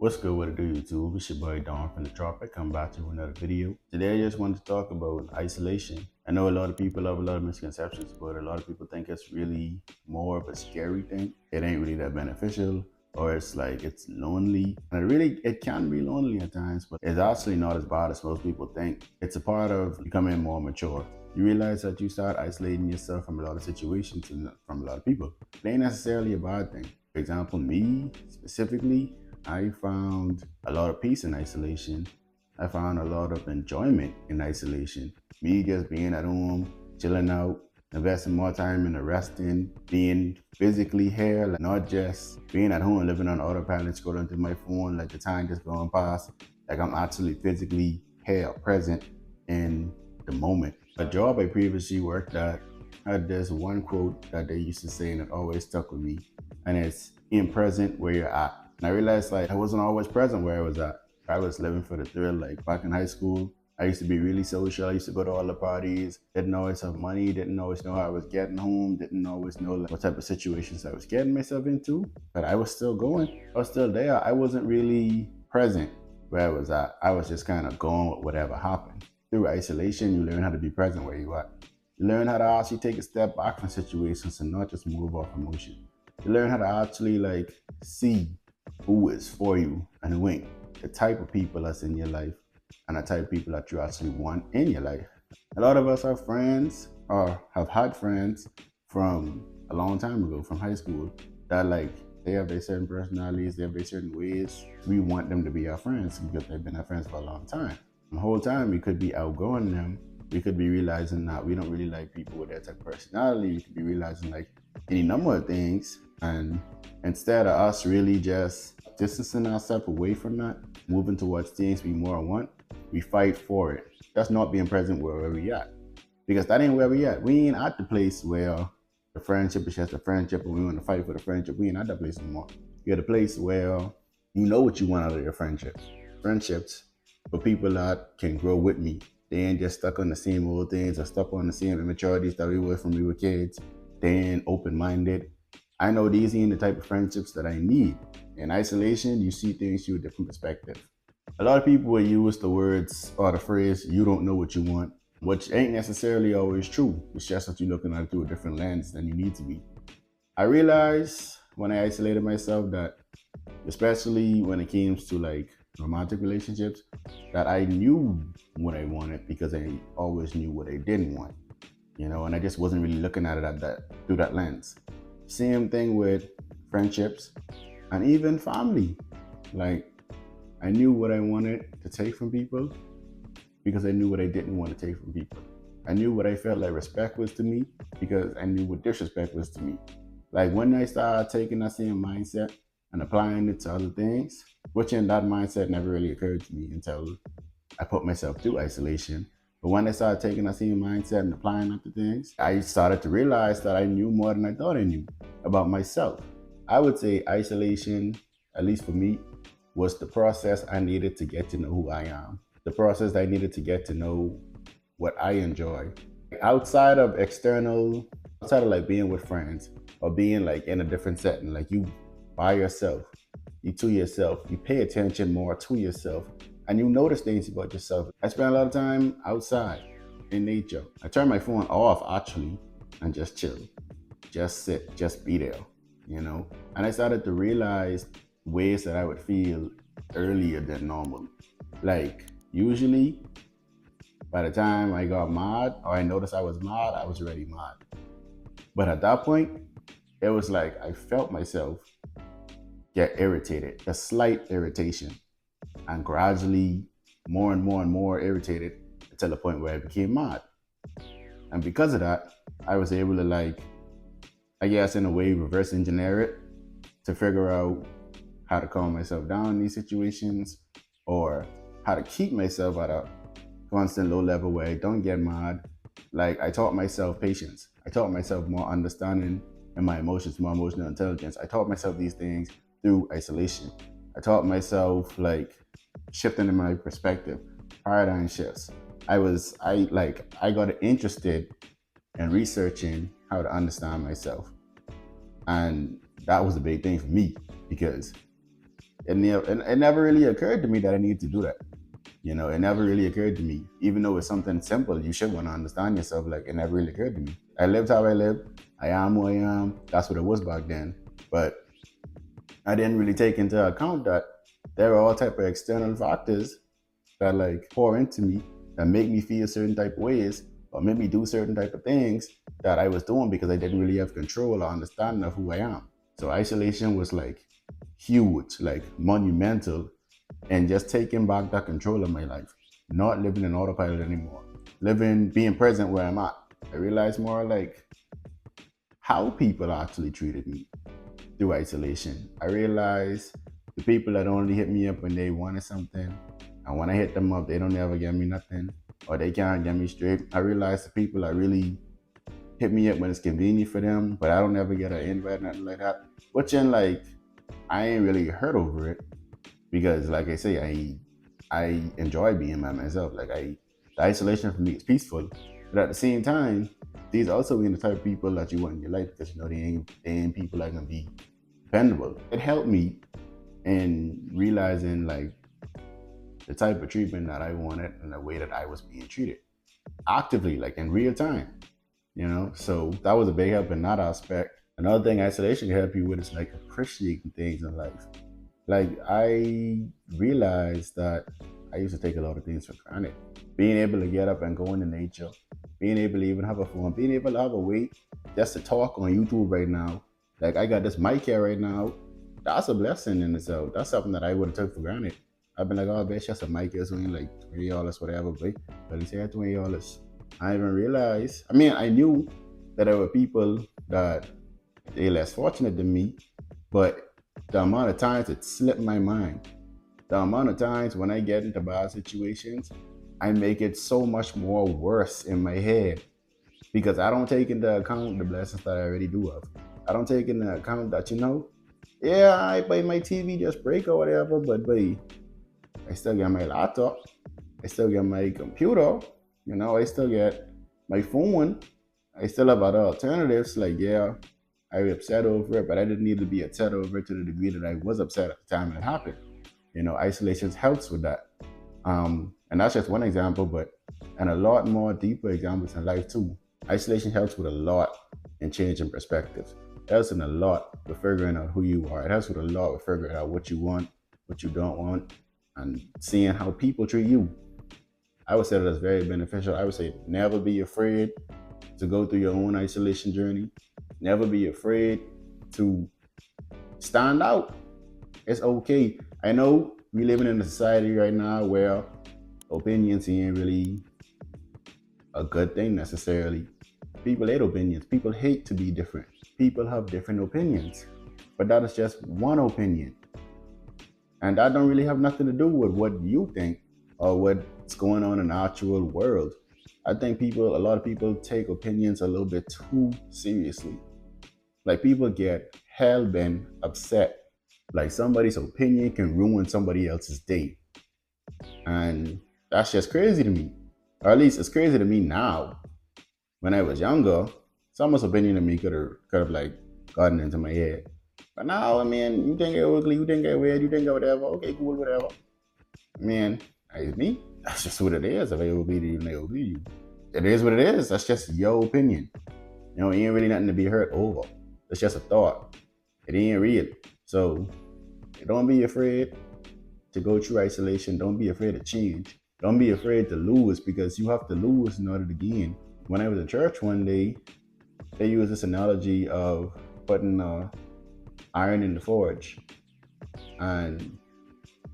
What's good, what it do, YouTube? It's your boy Don from the Tropic. I'm back to another video. Today I just wanted to talk about isolation. I know a lot of people have a lot of misconceptions about it. A lot of people think it's really more of a scary thing. It ain't really that beneficial, or it's like it's lonely. And it can be lonely at times, but it's actually not as bad as most people think. It's a part of becoming more mature. You realize that you start isolating yourself from a lot of situations and from a lot of people. It ain't necessarily a bad thing. For example, me specifically, I found a lot of peace in isolation. I found a lot of enjoyment in isolation. Me just being at home, chilling out, investing more time in the resting, being physically here, like not just being at home, living on autopilot, scrolling through my phone, like the time just going past. Like I'm actually physically here, present in the moment. A job I previously worked at had this one quote that they used to say and it always stuck with me. And it's being present where you're at. And I realized like I wasn't always present where I was at. I was living for the thrill. Like back in high school, I used to be really social. I used to go to all the parties. Didn't always have money. Didn't always know how I was getting home. Didn't always know like, what type of situations I was getting myself into. But I was still going. I was still there. I wasn't really present where I was at. I was just kind of going with whatever happened. Through isolation, you learn how to be present where you are. You learn how to actually take a step back from situations and not just move off emotion. You learn how to actually like see who is for you and who ain't. The type of people that's in your life and the type of people that you actually want in your life. A lot of us have friends or have had friends from a long time ago, from high school, that like they have their certain personalities, they have their certain ways. We want them to be our friends because they've been our friends for a long time. The whole time we could be outgrowing them. We could be realizing that we don't really like people with that type of personality. We could be realizing like any number of things. And instead of us really just distancing ourselves away from that, moving towards things we more want, we fight for it. That's not being present where we at. Because that ain't where we at. We ain't at the place where the friendship is just a friendship and we want to fight for the friendship. We ain't at that place anymore. You're at a place where you know what you want out of your friendships. Friendships for people that can grow with me. They ain't just stuck on the same old things or stuck on the same immaturities that we were from we were kids. They ain't open-minded. I know these ain't the type of friendships that I need. In isolation, you see things through a different perspective. A lot of people will use the words or the phrase, you don't know what you want, which ain't necessarily always true. It's just that you're looking at it through a different lens than you need to be. I realized when I isolated myself that, especially when it came to like romantic relationships, that I knew what I wanted because I always knew what I didn't want, and I just wasn't really looking at it at that through that lens. Same thing with friendships and even family. Like I knew what I wanted to take from people because I knew what I didn't want to take from people. I knew what I felt like respect was to me because I knew what disrespect was to me. Like when I started taking that same mindset and applying it to other things, which in that mindset never really occurred to me until I put myself through isolation. But when I started taking that same mindset and applying it to things, I started to realize that I knew more than I thought I knew about myself. I would say isolation, at least for me, was the process I needed to get to know who I am. The process I needed to get to know what I enjoy. Outside of like being with friends or being like in a different setting, like you by yourself, you to yourself, you pay attention more to yourself and you notice things about yourself. I spend a lot of time outside in nature. I turn my phone off actually and just chill, just sit, just be there. And I started to realize ways that I would feel earlier than normal. Like usually by the time I got mad or I noticed I was mad, I was already mad. But at that point, it was like I felt myself get irritated, a slight irritation, and gradually more and more and more irritated until the point where I became mad. And because of that, I was able to like, I guess in a way, reverse engineer it to figure out how to calm myself down in these situations or how to keep myself at a constant low level where I don't get mad. Like I taught myself patience. I taught myself more understanding in my emotions, more emotional intelligence. I taught myself these things through isolation. I taught myself like shifting in my perspective, paradigm shifts. I got interested in researching how to understand myself. And that was a big thing for me because It never really occurred to me that I need to do that. It never really occurred to me, even though it's something simple. You should want to understand yourself. Like, it never really occurred to me. I lived how I lived. I am who I am. That's what it was back then. But I didn't really take into account that there are all type of external factors that like pour into me that make me feel certain type of ways or make me do certain type of things that I was doing because I didn't really have control or understanding of who I am. So isolation was like huge, like monumental, and just taking back that control of my life, not living in autopilot anymore, being present where I'm at. I realized more like how people actually treated me through isolation. I realized the people that only hit me up when they wanted something, and when I hit them up, they don't ever give me nothing, or they can't get me straight. I realized the people that really hit me up when it's convenient for them, but I don't ever get an invite, nothing like that. Which in like, I ain't really hurt over it because, like I say, I enjoy being by myself. The isolation for me is peaceful, but at the same time, these also being the type of people that you want in your life because they ain't people that can be dependable. It helped me in realizing like the type of treatment that I wanted and the way that I was being treated actively, like in real time. So that was a big help in that aspect. Another thing isolation can help you with is like appreciating things in life. Like, I realized that I used to take a lot of things for granted. Being able to get up and go into nature, being able to even have a phone, being able to have a way just to talk on YouTube right now. Like, I got this mic here right now. That's a blessing in itself. That's something that I would have took for granted. I've been like, oh, bitch, just a mic. It's only like $20, whatever. But he said $20. I even realized. I mean, I knew that there were people that they less fortunate than me, but the amount of times it slipped my mind, the amount of times when I get into bad situations, I make it so much more worse in my head because I don't take into account the blessings that I already do have. I don't take into account that, yeah, I buy my TV just break or whatever, but I still get my laptop, I still get my computer, I still get my phone, I still have other alternatives. Like, yeah, I was upset over it, but I didn't need to be upset over it to the degree that I was upset at the time it happened. Isolation helps with that. And that's just one example, but and a lot more deeper examples in life too. Isolation helps with a lot in changing perspectives. It helps in a lot with figuring out who you are. It helps with a lot with figuring out what you want, what you don't want, and seeing how people treat you. I would say that's very beneficial. I would say never be afraid to go through your own isolation journey. Never be afraid to stand out. It's okay. I know we living in a society right now where opinions ain't really a good thing necessarily. People hate opinions. People hate to be different. People have different opinions. But that is just one opinion. And that don't really have nothing to do with what you think or what's going on in the actual world. I think a lot of people take opinions a little bit too seriously. Like, people get hell bent upset. Like, somebody's opinion can ruin somebody else's day. And that's just crazy to me. Or at least it's crazy to me now. When I was younger, someone's opinion of me could have like gotten into my head. But now, I mean, you think it ugly, you think it weird, you think it whatever. Okay, cool, whatever. I mean, it's me. That's just what it is. If I agree to you, I agree to you. It is what it is. That's just your opinion. It ain't really nothing to be hurt over. It's just a thought. It ain't real. So don't be afraid to go through isolation. Don't be afraid to change. Don't be afraid to lose because you have to lose in order to gain. When I was at church one day, they used this analogy of putting iron in the forge. And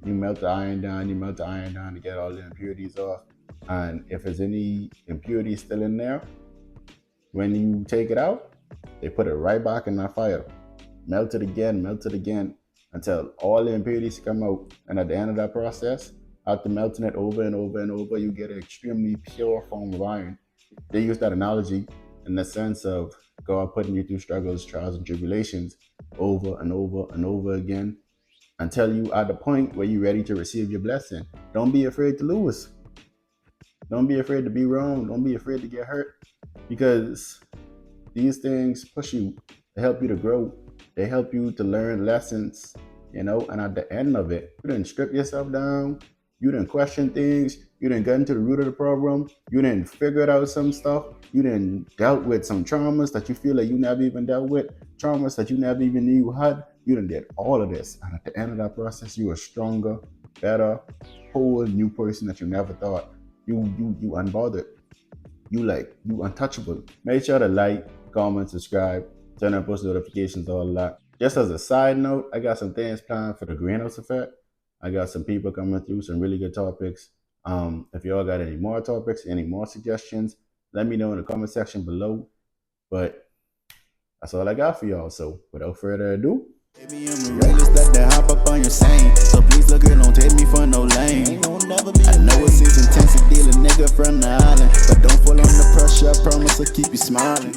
you melt the iron down, to get all the impurities off. And if there's any impurities still in there, when you take it out, they put it right back in that fire. Melt it again until all the impurities come out. And at the end of that process, after melting it over and over and over, you get an extremely pure form of iron. They use that analogy in the sense of God putting you through struggles, trials, and tribulations over and over and over again until you are at the point where you're ready to receive your blessing. Don't be afraid to lose. Don't be afraid to be wrong. Don't be afraid to get hurt, because these things push you. They help you to grow. They help you to learn lessons. you know, and at the end of it, you didn't strip yourself down, you didn't question things, you didn't get into the root of the problem, you didn't figure out some stuff, you didn't dealt with some traumas that you feel like you never even dealt with, traumas that you never even knew you had. You done did all of this, and at the end of that process, you were stronger, better, whole new person that you never thought. You unbothered. You untouchable. Make sure to like, comment, subscribe, turn on post notifications, all that. Just as a side note, I got some things planned for the greenhouse effect. I got some people coming through, some really good topics. If y'all got any more topics, any more suggestions, let me know in the comment section below. But that's all I got for y'all. So without further ado, baby, I'm the realest that hop up on your same. So please look it, don't take me for no lame. I know it seems intense to deal a nigga from the island, but don't fall under pressure, I promise I'll keep you smiling.